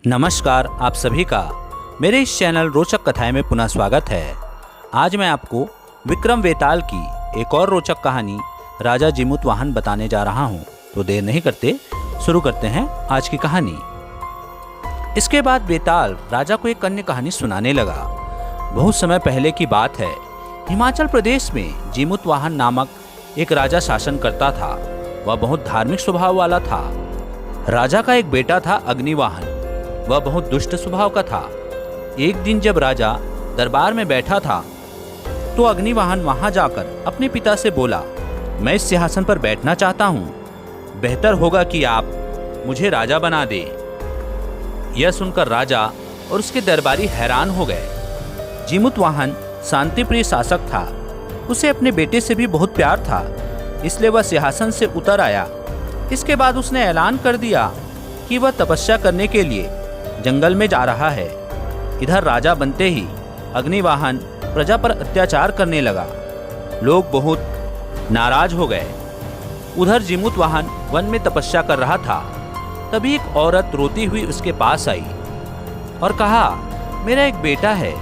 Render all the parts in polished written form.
नमस्कार आप सभी का मेरे इस चैनल रोचक कथाएं में पुनः स्वागत है। आज मैं आपको विक्रम वेताल की एक और रोचक कहानी राजा जीमूतवाहन बताने जा रहा हूं। तो देर नहीं करते शुरू करते हैं आज की कहानी। इसके बाद वेताल राजा को एक अन्य कहानी सुनाने लगा। बहुत समय पहले की बात है। हिमाचल प्रदेश में जीमूतवाहन नामक एक राजा शासन करता था। वह बहुत धार्मिक स्वभाव वाला था। राजा का एक बेटा था अग्निवाहन। वह बहुत दुष्ट स्वभाव का था। एक दिन जब राजा दरबार में बैठा था तो अग्निवाहन वहां जाकर अपने पिता से बोला, मैं इस सिंहासन पर बैठना चाहता हूं। बेहतर होगा कि आप मुझे राजा बना दे। यह सुनकर राजा और उसके दरबारी हैरान हो गए। जीमूतवाहन शांतिप्रिय शासक था। उसे अपने बेटे से भी बहुत प्यार था, इसलिए वह सिंहासन से उतर आया। इसके बाद उसने ऐलान कर दिया कि वह तपस्या करने के लिए जंगल में जा रहा है। इधर राजा बनते ही अग्निवाहन प्रजा पर अत्याचार करने लगा। लोग बहुत नाराज हो गए। उधर जीमूतवाहन वन में तपस्या कर रहा था। तभी एक औरत रोती हुई उसके पास आई और कहा, मेरा एक बेटा है।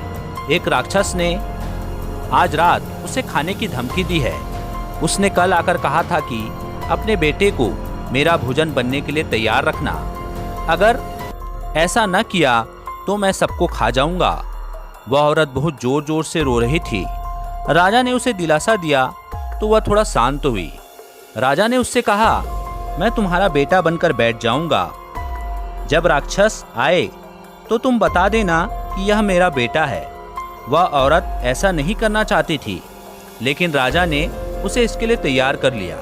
एक राक्षस ने आज रात उसे खाने की धमकी दी है। उसने कल आकर कहा था कि अपने बेटे को मेरा भोजन बनने के लिए तैयार रखना। अगर ऐसा न किया तो मैं सबको खा जाऊंगा। वह औरत बहुत जोर जोर से रो रही थी। राजा ने उसे दिलासा दिया तो वह थोड़ा शांत हुई। राजा ने उससे कहा, मैं तुम्हारा बेटा बनकर बैठ जाऊंगा। जब राक्षस आए तो तुम बता देना कि यह मेरा बेटा है। वह औरत ऐसा नहीं करना चाहती थी, लेकिन राजा ने उसे इसके लिए तैयार कर लिया।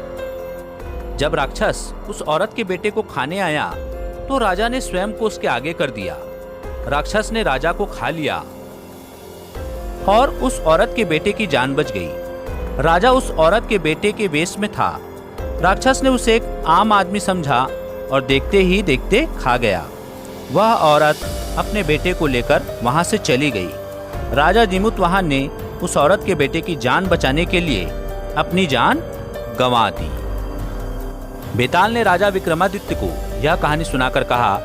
जब राक्षस उस औरत के बेटे को खाने आया तो राजा ने स्वयं को उसके आगे कर दिया। राक्षस ने राजा को खा लिया और उस औरत के बेटे की जान बच गई। राजा उस औरत के बेटे के वेश में था। राक्षस ने उसे एक आम आदमी समझा और देखते ही देखते खा गया। वह औरत अपने बेटे को लेकर वहां से चली गई। राजा जीमूतवाहन ने उस औरत के बेटे की जान बचाने के लिए अपनी जान गंवा दी। वेताल ने राजा विक्रमादित्य को यह कहानी सुनाकर कहा,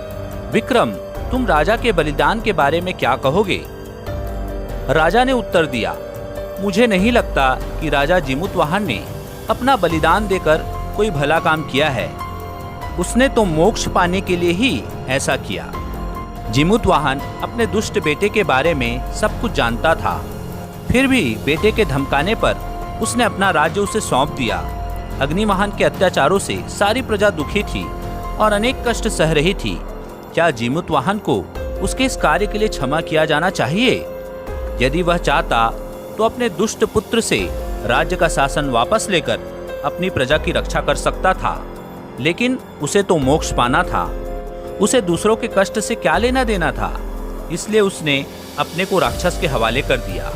विक्रम, तुम राजा के बलिदान के बारे में क्या कहोगे? राजा ने उत्तर दिया, मुझे नहीं लगता कि राजा जीमूतवाहन ने अपना बलिदान देकर कोई भला काम किया है। उसने तो मोक्ष पाने के लिए ही ऐसा किया। जीमूतवाहन अपने दुष्ट बेटे के बारे में सब कुछ जानता था। फिर भी बेटे के धमकाने पर उसने अपना राज्य उसे सौंप दिया। अग्निवाहन के अत्याचारों से सारी प्रजा दुखी थी और अनेक कष्ट सह रही थी। क्या जीमूतवाहन को उसके इस कार्य के लिए क्षमा किया जाना चाहिए? यदि वह चाहता तो अपने दुष्ट पुत्र से राज्य का शासन वापस लेकर अपनी प्रजा की रक्षा कर सकता था, लेकिन उसे तो मोक्ष पाना था। उसे दूसरों के कष्ट से क्या लेना देना था, इसलिए उसने अपने को राक्षस के हवाले कर दिया।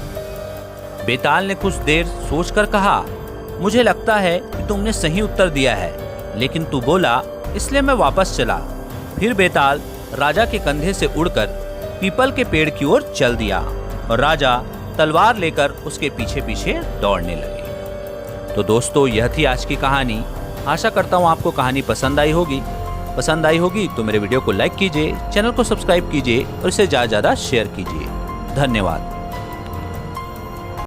वेताल ने कुछ देर सोचकर कहा, मुझे लगता है कि तुमने सही उत्तर दिया है, लेकिन तू बोला इसलिए मैं वापस चला। फिर वेताल राजा के कंधे से उड़कर पीपल के पेड़ की ओर चल दिया और राजा तलवार लेकर उसके पीछे पीछे दौड़ने लगे। तो दोस्तों, यह थी आज की कहानी। आशा करता हूँ आपको कहानी पसंद आई होगी तो मेरे वीडियो को लाइक कीजिए, चैनल को सब्सक्राइब कीजिए और इसे ज़्यादा से ज़्यादा शेयर कीजिए। धन्यवाद।